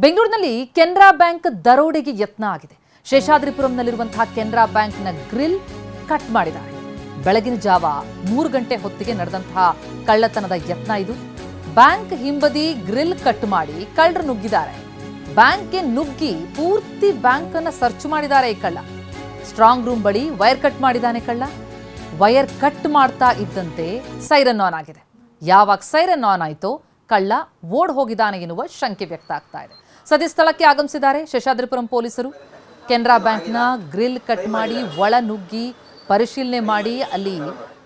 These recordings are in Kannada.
ಬೆಂಗಳೂರಿನಲ್ಲಿ ಕೆನರಾ ಬ್ಯಾಂಕ್ ದರೋಡೆಗೆ ಯತ್ನ ಆಗಿದೆ. ಶೇಷಾದ್ರಿಪುರಂನಲ್ಲಿರುವಂತಹ ಕೆನರಾ ಬ್ಯಾಂಕ್ನ ಗ್ರಿಲ್ ಕಟ್ ಮಾಡಿದ್ದಾರೆ. ಬೆಳಗಿನ ಜಾವ 3 ಗಂಟೆ ಹೊತ್ತಿಗೆ ನಡೆದಂತಹ ಕಳ್ಳತನದ ಯತ್ನ ಇದು. ಬ್ಯಾಂಕ್ ಹಿಂಬದಿ ಗ್ರಿಲ್ ಕಟ್ ಮಾಡಿ ಕಳ್ಳರು ನುಗ್ಗಿದ್ದಾರೆ. ಬ್ಯಾಂಕ್ಗೆ ನುಗ್ಗಿ ಪೂರ್ತಿ ಬ್ಯಾಂಕ್ ಅನ್ನು ಸರ್ಚ್ ಮಾಡಿದ್ದಾರೆ ಈ ಕಳ್ಳ. ಸ್ಟ್ರಾಂಗ್ ರೂಮ್ ಬಳಿ ವೈರ್ ಕಟ್ ಮಾಡಿದ್ದಾನೆ ಕಳ್ಳ. ವೈರ್ ಕಟ್ ಮಾಡ್ತಾ ಇದ್ದಂತೆ ಸೈರನ್ ಆನ್ ಆಗಿದೆ. ಯಾವಾಗ ಸೈರನ್ ಆನ್ ಆಯಿತೋ ಕಳ್ಳ ಓಡ್ ಹೋಗಿದ್ದಾನೆ ಎನ್ನುವ ಶಂಕೆ ವ್ಯಕ್ತ ಆಗ್ತಾ ಇದೆ. ಸದ್ಯ ಸ್ಥಳಕ್ಕೆ ಆಗಮಿಸಿದ್ದಾರೆ ಶೇಷಾದ್ರಿಪುರಂ ಪೊಲೀಸರು. ಕೆನರಾ ಬ್ಯಾಂಕ್ನ ಗ್ರಿಲ್ ಕಟ್ ಮಾಡಿ ಒಳ ನುಗ್ಗಿ ಪರಿಶೀಲನೆ ಮಾಡಿ ಅಲ್ಲಿ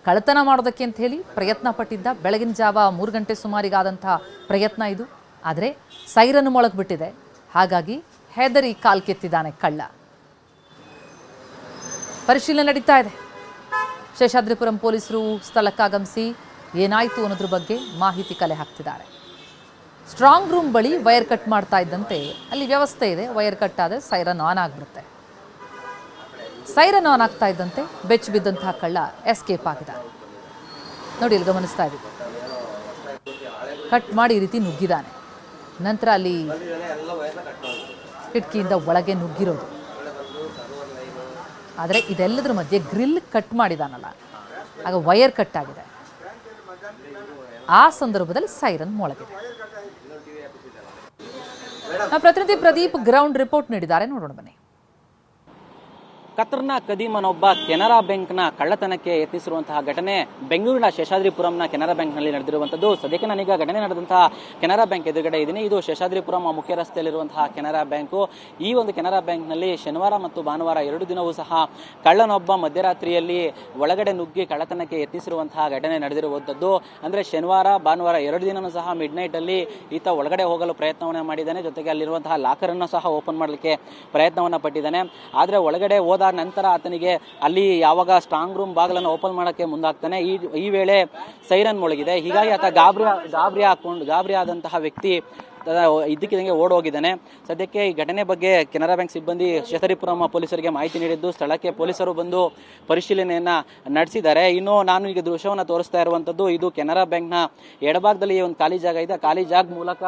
ಕಳ್ಳತನ ಮಾಡೋದಕ್ಕೆ ಅಂತ ಹೇಳಿ ಪ್ರಯತ್ನ ಪಟ್ಟಿದ್ದ. ಬೆಳಗಿನ ಜಾವ 3 ಗಂಟೆ ಸುಮಾರಿಗಾದಂತಹ ಪ್ರಯತ್ನ ಇದು. ಆದರೆ ಸೈರನ್ ಮೊಳಗ್ಬಿಟ್ಟಿದೆ. ಹಾಗಾಗಿ ಹೆದರಿ ಕಾಲ್ ಕೆತ್ತಿದ್ದಾನೆ ಕಳ್ಳ. ಪರಿಶೀಲನೆ ನಡೀತಾ ಇದೆ. ಶೇಷಾದ್ರಿಪುರಂ ಪೊಲೀಸರು ಸ್ಥಳಕ್ಕಾಗಮಿಸಿ ಏನಾಯಿತು ಅನ್ನೋದ್ರ ಬಗ್ಗೆ ಮಾಹಿತಿ ಕಲೆ ಹಾಕ್ತಿದ್ದಾರೆ. ಸ್ಟ್ರಾಂಗ್ ರೂಮ್ ಬಳಿ ವೈರ್ ಕಟ್ ಮಾಡ್ತಾ ಇದ್ದಂತೆ ಅಲ್ಲಿ ವ್ಯವಸ್ಥೆ ಇದೆ. ವೈರ್ ಕಟ್ ಆದರೆ ಸೈರನ್ ಆನ್ ಆಗಿಬಿಡುತ್ತೆ. ಸೈರನ್ ಆನ್ ಆಗ್ತಾ ಇದ್ದಂತೆ ಬೆಚ್ಚ ಬಿದ್ದಂತಹ ಕಳ್ಳ ಎಸ್ಕೇಪ್ ಆಗಿದ್ದಾನೆ. ನೋಡಿ ಇಲ್ಲಿ ಗಮನಿಸ್ತಾ ಇದ್ದೀವಿ. ಕಟ್ ಮಾಡಿ ಈ ರೀತಿ ನುಗ್ಗಿದ್ದಾನೆ. ನಂತರ ಅಲ್ಲಿ ಕಿಟಕಿಯಿಂದ ಒಳಗೆ ನುಗ್ಗಿರೋದು. ಆದರೆ ಇದೆಲ್ಲದರ ಮಧ್ಯೆ ಗ್ರಿಲ್ ಕಟ್ ಮಾಡಿದಾನಲ್ಲ, ಆಗ ವೈರ್ ಕಟ್ ಆಗಿದೆ. ಆ ಸಂದರ್ಭದಲ್ಲಿ ಸೈರನ್ ಮೊಳಗಿದೆ. ಪ್ರತಿನಿಧಿ ಪ್ರದೀಪ್ ಗ್ರೌಂಡ್ ರಿಪೋರ್ಟ್ ನೀಡಿದ್ದಾರೆ, ನೋಡೋಣ ಬನ್ನಿ. ಕತರ್ನ ಕದೀಮನೊಬ್ಬ ಕೆನರಾ ಬ್ಯಾಂಕ್ನ ಕಳ್ಳತನಕ್ಕೆ ಯತ್ನಿಸಿರುವಂತಹ ಘಟನೆ ಬೆಂಗಳೂರಿನ ಶೇಷಾದ್ರಿಪುರಂನ ಕೆನರಾ ಬ್ಯಾಂಕ್ನಲ್ಲಿ ನಡೆದಿರುವಂಥದ್ದು. ಸದ್ಯಕ್ಕೆ ನಾನೀಗ ಘಟನೆ ನಡೆದಂತಹ ಕೆನರಾ ಬ್ಯಾಂಕ್ ಎದುರುಗಡೆ ಇದ್ದೀನಿ. ಇದು ಶೇಷಾದ್ರಿಪುರಂ ಮುಖ್ಯ ರಸ್ತೆಯಲ್ಲಿರುವಂತಹ ಕೆನರಾ ಬ್ಯಾಂಕು. ಈ ಒಂದು ಕೆನರಾ ಬ್ಯಾಂಕ್ನಲ್ಲಿ ಶನಿವಾರ ಮತ್ತು ಭಾನುವಾರ 2 ದಿನವೂ ಸಹ ಕಳ್ಳನೊಬ್ಬ ಮಧ್ಯರಾತ್ರಿಯಲ್ಲಿ ಒಳಗಡೆ ನುಗ್ಗಿ ಕಳ್ಳತನಕ್ಕೆ ಯತ್ನಿಸಿರುವಂತಹ ಘಟನೆ ನಡೆದಿರುವಂಥದ್ದು. ಅಂದರೆ ಶನಿವಾರ ಭಾನುವಾರ 2 ದಿನವೂ ಸಹ ಮಿಡ್ ನೈಟಲ್ಲಿ ಈತ ಒಳಗಡೆ ಹೋಗಲು ಪ್ರಯತ್ನವನ್ನು ಮಾಡಿದ್ದಾನೆ. ಜೊತೆಗೆ ಅಲ್ಲಿರುವಂತಹ ಲಾಕರನ್ನು ಸಹ ಓಪನ್ ಮಾಡಲಿಕ್ಕೆ ಪ್ರಯತ್ನವನ್ನು ಪಟ್ಟಿದ್ದಾನೆ. ಆದರೆ ಒಳಗಡೆ ಹೋದ ನಂತರ ಆತನಿಗೆ ಅಲ್ಲಿ ಯಾವಾಗ ಸ್ಟ್ರಾಂಗ್ ರೂಮ್ ಬಾಗಿಲನ್ನು ಓಪನ್ ಮಾಡೋಕ್ಕೆ ಮುಂದಾಗ್ತಾನೆ, ಈ ವೇಳೆ ಸೈರನ್ ಮೊಳಗಿದೆ. ಹೀಗಾಗಿ ಆತ ಗಾಬರಿ ಆದಂತಹ ವ್ಯಕ್ತಿ ಇದ್ದಕ್ಕಿದ್ದಂಗೆ ಓಡ್ ಹೋಗಿದ್ದಾನೆ. ಸದ್ಯಕ್ಕೆ ಈ ಘಟನೆ ಬಗ್ಗೆ ಕೆನರಾ ಬ್ಯಾಂಕ್ ಸಿಬ್ಬಂದಿ ಶೇಷಾದ್ರಿಪುರಂ ಪೊಲೀಸರಿಗೆ ಮಾಹಿತಿ ನೀಡಿದ್ದು ಸ್ಥಳಕ್ಕೆ ಪೊಲೀಸರು ಬಂದು ಪರಿಶೀಲನೆಯನ್ನ ನಡೆಸಿದ್ದಾರೆ. ಇನ್ನು ನಾನು ಈಗ ದೃಶ್ಯವನ್ನು ತೋರಿಸ್ತಾ ಇರುವಂತದ್ದು ಇದು ಕೆನರಾ ಬ್ಯಾಂಕ್ನ ಎಡಭಾಗದಲ್ಲಿ ಒಂದು ಖಾಲಿ ಜಾಗ ಇದೆ. ಖಾಲಿ ಜಾಗ ಮೂಲಕ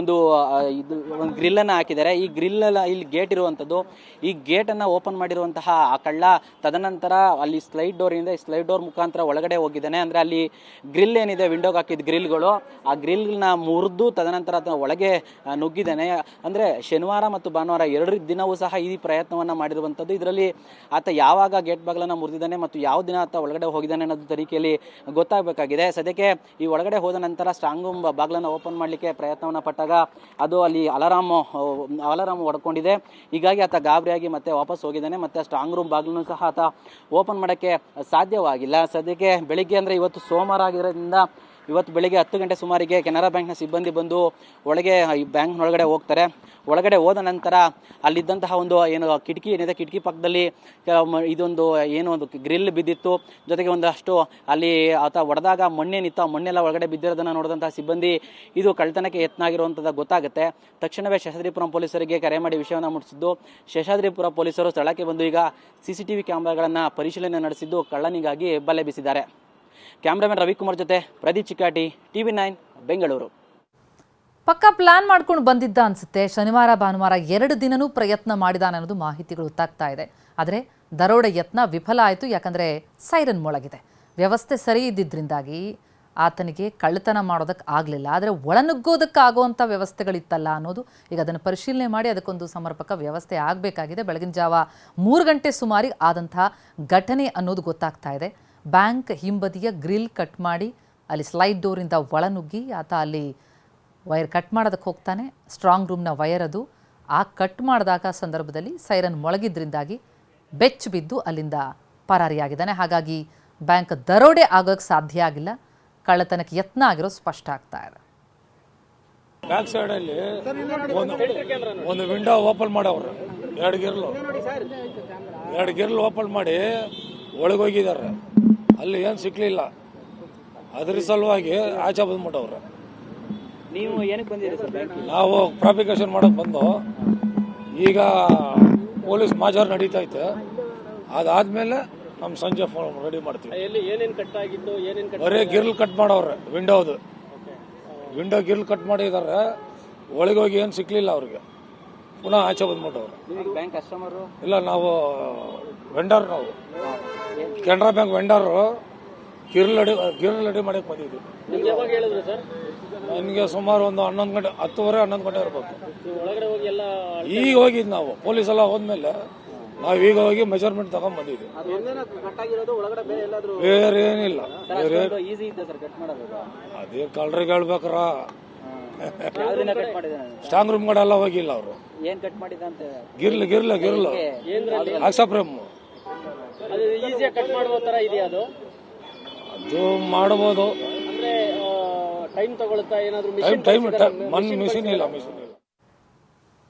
ಒಂದು ಗ್ರಿಲ್ ಅನ್ನ ಹಾಕಿದ್ದಾರೆ. ಈ ಗ್ರಿಲ್ ಇಲ್ಲಿ ಗೇಟ್ ಇರುವಂತದ್ದು. ಈ ಗೇಟ್ ಅನ್ನ ಓಪನ್ ಮಾಡಿರುವಂತಹ ಆ ಕಳ್ಳ ತದನಂತರ ಅಲ್ಲಿ ಸ್ಲೈಡ್ ಡೋರ್ ಇದೆ. ಸ್ಲೈಡ್ ಡೋರ್ ಮುಖಾಂತರ ಒಳಗಡೆ ಹೋಗಿದ್ದಾನೆ. ಅಂದ್ರೆ ಅಲ್ಲಿ ಗ್ರಿಲ್ ಏನಿದೆ, ವಿಂಡೋಗೆ ಹಾಕಿದ ಗ್ರಿಲ್ಗಳು, ಆ ಗ್ರಿಲ್ನ ಮುರಿದು ತದನಂತರ ಒಳಗೆ ನುಗ್ಗಿದ್ದಾನೆ. ಅಂದ್ರೆ ಶನಿವಾರ ಮತ್ತು ಭಾನುವಾರ 2 ದಿನವೂ ಸಹ ಈ ಪ್ರಯತ್ನವನ್ನ ಮಾಡಿರುವಂತದ್ದು. ಇದರಲ್ಲಿ ಆತ ಯಾವಾಗ ಗೇಟ್ ಬಾಗಿಲನ್ನ ಮುರಿದಿದ್ದಾನೆ ಮತ್ತು ಯಾವ ದಿನ ಆತ ಒಳಗಡೆ ಹೋಗಿದ್ದಾನೆ ಅನ್ನೋದು ತನಿಖೆಯಲ್ಲಿ ಗೊತ್ತಾಗಬೇಕಾಗಿದೆ. ಸದ್ಯಕ್ಕೆ ಈ ಒಳಗಡೆ ಹೋದ ನಂತರ ಸ್ಟ್ರಾಂಗ್ ರೂಮ್ ಬಾಗಿಲನ್ನ ಓಪನ್ ಮಾಡಲಿಕ್ಕೆ ಪ್ರಯತ್ನವನ್ನ ಪಟ್ಟಾಗ ಅದು ಅಲ್ಲಿ ಅಲಾರಾಮ್ ಹೊಡ್ಕೊಂಡಿದೆ. ಹೀಗಾಗಿ ಆತ ಗಾಬರಿಯಾಗಿ ಮತ್ತೆ ವಾಪಸ್ ಹೋಗಿದ್ದಾನೆ. ಮತ್ತೆ ಸ್ಟ್ರಾಂಗ್ ರೂಮ್ ಬಾಗಿಲನ್ನು ಸಹ ಆತ ಓಪನ್ ಮಾಡೋಕ್ಕೆ ಸಾಧ್ಯವಾಗಿಲ್ಲ. ಸದ್ಯಕ್ಕೆ ಬೆಳಿಗ್ಗೆ ಅಂದ್ರೆ ಇವತ್ತು ಸೋಮವಾರ ಆಗಿರೋದ್ರಿಂದ ಇವತ್ತು ಬೆಳಿಗ್ಗೆ 10 ಗಂಟೆ ಸುಮಾರಿಗೆ ಕೆನರಾ ಬ್ಯಾಂಕ್ನ ಸಿಬ್ಬಂದಿ ಬಂದು ಒಳಗೆ ಈ ಬ್ಯಾಂಕ್ ಒಳಗಡೆ ಹೋಗ್ತಾರೆ. ಒಳಗಡೆ ಹೋದ ನಂತರ ಅಲ್ಲಿದ್ದಂತಹ ಒಂದು ಕಿಟಕಿ ಏನಿದೆ, ಕಿಟಕಿ ಪಕ್ಕದಲ್ಲಿ ಇದೊಂದು ಒಂದು ಗ್ರಿಲ್ ಬಿದ್ದಿತ್ತು. ಜೊತೆಗೆ ಒಂದಷ್ಟು ಅಲ್ಲಿ ಆತ ಹೊಡೆದಾಗ ಮಣ್ಣೇನಿತ್ತು, ಆ ಮಣ್ಣೆಲ್ಲ ಒಳಗಡೆ ಬಿದ್ದಿರೋದನ್ನು ನೋಡಿದಂತಹ ಸಿಬ್ಬಂದಿ ಇದು ಕಳ್ಳತನಕ್ಕೆ ಯತ್ನ ಆಗಿರುವಂಥದ್ದು ಗೊತ್ತಾಗುತ್ತೆ. ತಕ್ಷಣವೇ ಶೇಷಾದ್ರಿಪುರಂ ಪೊಲೀಸರಿಗೆ ಕರೆ ಮಾಡಿ ವಿಷಯವನ್ನು ಮುಟ್ಟಿಸಿದ್ದು ಶೇಷಾದ್ರಿಪುರ ಪೊಲೀಸರು ಸ್ಥಳಕ್ಕೆ ಬಂದು ಈಗ CCTV ಕ್ಯಾಮೆರಾಗಳನ್ನು ಪರಿಶೀಲನೆ ನಡೆಸಿದ್ದು ಕಳ್ಳನಿಗಾಗಿ ಬಲೆ ಬೀಸಿದ್ದಾರೆ. ಕ್ಯಾಮ್ರಾಮನ್ ರವಿಕುಮಾರ್ ಜೊತೆ ಪ್ರದೀಪ್ ಚಿಕ್ಕಾಟಿ, TV9 ಬೆಂಗಳೂರು. ಪಕ್ಕಾ ಪ್ಲಾನ್ ಮಾಡ್ಕೊಂಡು ಬಂದಿದ್ದ ಅನ್ಸುತ್ತೆ. ಶನಿವಾರ ಭಾನುವಾರ 2 ದಿನನೂ ಪ್ರಯತ್ನ ಮಾಡಿದಾನೆ ಅನ್ನೋದು ಮಾಹಿತಿಗಳು ಗೊತ್ತಾಗ್ತಾ ಇದೆ. ಆದರೆ ದರೋಡೆ ಯತ್ನ ವಿಫಲ ಆಯಿತು. ಯಾಕಂದರೆ ಸೈರನ್ ಮೊಳಗಿದೆ. ವ್ಯವಸ್ಥೆ ಸರಿ ಇದ್ದಿದ್ದರಿಂದಾಗಿ ಆತನಿಗೆ ಕಳ್ಳತನ ಮಾಡೋದಕ್ಕೆ ಆಗಲಿಲ್ಲ. ಆದರೆ ಒಳನುಗ್ಗೋದಕ್ಕಾಗುವಂಥ ವ್ಯವಸ್ಥೆಗಳಿತ್ತಲ್ಲ ಅನ್ನೋದು ಈಗ ಅದನ್ನು ಪರಿಶೀಲನೆ ಮಾಡಿ ಅದಕ್ಕೊಂದು ಸಮರ್ಪಕ ವ್ಯವಸ್ಥೆ ಆಗಬೇಕಾಗಿದೆ. ಬೆಳಗಿನ ಜಾವ 3 ಗಂಟೆ ಸುಮಾರಿಗೆ ಆದಂಥ ಘಟನೆ ಅನ್ನೋದು ಗೊತ್ತಾಗ್ತಾ ಇದೆ. ಬ್ಯಾಂಕ್ ಹಿಂಬದಿಯ ಗ್ರಿಲ್ ಕಟ್ ಮಾಡಿ ಅಲ್ಲಿ ಸ್ಲೈಡ್ ಡೋರಿಂದ ಒಳನುಗ್ಗಿ ಆತ ಅಲ್ಲಿ ವೈರ್ ಕಟ್ ಮಾಡೋದಕ್ಕೆ ಹೋಗ್ತಾನೆ. ಸ್ಟ್ರಾಂಗ್ ರೂಮ್ನ ವೈರ್ ಅದು. ಆ ಕಟ್ ಮಾಡಿದಾಗ ಸಂದರ್ಭದಲ್ಲಿ ಸೈರನ್ ಮೊಳಗಿದ್ರಿಂದಾಗಿ ಬೆಚ್ಚ ಬಿದ್ದು ಅಲ್ಲಿಂದ ಪರಾರಿಯಾಗಿದ್ದಾನೆ. ಹಾಗಾಗಿ ಬ್ಯಾಂಕ್ ದರೋಡೆ ಆಗೋಕ್ಕೆ ಸಾಧ್ಯ ಆಗಿಲ್ಲ. ಕಳ್ಳತನಕ್ಕೆ ಯತ್ನ ಆಗಿರೋ ಸ್ಪಷ್ಟ ಆಗ್ತಾ ಇದೆ. ಬ್ಯಾಕ್ ಸೈಡ್ ಅಲ್ಲಿ ಒಂದು ವಿಂಡೋ ಓಪನ್ ಮಾಡವ್ರೆ. 2 ಗಿರ್ಲ್ ಓಪನ್ ಮಾಡಿ ಒಳಗೋಗಿದ್ದಾರೆ. ಅಲ್ಲಿ ಏನು ಸಿಕ್ಲಿಲ್ಲ. ಅದ್ರ ಸಲುವಾಗಿ ಆಚೆ ಬಂದ್ಬಿಟ್ಟವ್ರೆ. ನೀವು ಏನಕ್ಕೆ ಬಂದಿರಿ ಸರ್? ನಾವು ಪ್ರಾಪಿಕೇಶನ್ ಮಾಡಕ್ ಬಂದು ಈಗ ಪೊಲೀಸ್ ಮಾಜಾರ್ ನಡೀತಾ ಐತೆ. ಅದಾದ್ಮೇಲೆ ನಮ್ಮ ಸಂಜೆ ಫೋನ್ ರೆಡಿ ಮಾಡ್ತೀವಿ. ಬರೀ ಗಿರ್ಲ್ ಕಟ್ ಮಾಡವ್ರೆ. ವಿಂಡೋ ಗಿರ್ಲ್ ಕಟ್ ಮಾಡಿದಾರೆ. ಒಳಗೆ ಹೋಗಿ ಏನು ಸಿಕ್ಲಿಲ್ಲ ಅವ್ರಿಗೆ, ಪುನಃ ಆಚೆ ಬಂದ್ಬಿಟ್ಟವ್ರು. ಬ್ಯಾಂಕ್ ಕಸ್ಟಮರು ಇಲ್ಲ, ನಾವು ವೆಂಡರ್, ನಾವು ಕೆನರಾ ಬ್ಯಾಂಕ್ ವೆಂಡರು ಗಿರ್ಲಡಿ ಮಾಡಕ್ಕೆ ಬಂದಿದ್ವಿ. ಯಾವಾಗ ಹೇಳಿದ್ರು ಸರ್? ನನಗೆ ಸುಮಾರು ಒಂದು 11 ಗಂಟೆ, 10:30 11 ಗಂಟೆ ಇರ್ಬೇಕು. ಒಳಗಡೆ ಹೋಗಿ ಎಲ್ಲ ಈಗ ಹೋಗಿದ್ದು ನಾವು, ಪೊಲೀಸ್ ಎಲ್ಲ ಹೋದ್ಮೇಲೆ ನಾವು ಈಗ ಹೋಗಿ ಮೆಜರ್ಮೆಂಟ್ ತಗೊಂಡ್ ಬಂದಿದ್ವಿ. ಬೇರೆ ಏನಿಲ್ಲ, ಬೇರೆ ಈಸಿ ಇದೆ ಸರ್ ಕಟ್ ಮಾಡೋದು. ಅದೇ ಕಳ್ರಿಗೆ ಹೇಳ್ಬೇಕ್ರ. ಯಾವ ದಿನ ಕಟ್ ಮಾಡಿದಾನೆ? ಸ್ಟ್ರಾಂಗ್ ರೂಮ್ ಕಡೆ ಎಲ್ಲ ಹೋಗಿಲ್ಲ ಅವರು. ಏನ್ ಕಟ್ ಮಾಡಿದ ಅಂತ? ಗಿರ್ಲು ಆಕ್ಸಾಪ್ರಮ್. ಅದು ಈಸಿಯಾಗಿ ಕಟ್ ಮಾಡುವ ತರ ಇದೆಯಾ ಅದು? ಅದು ಮಾಡಬಹುದು. ಅಂದ್ರೆ ಟೈಮ್ ತಗೊಳುತ್ತಾ ಏನಾದ್ರು? ಟೈಮ್ ಮಿಷಿನ್ ಇಲ್ಲ.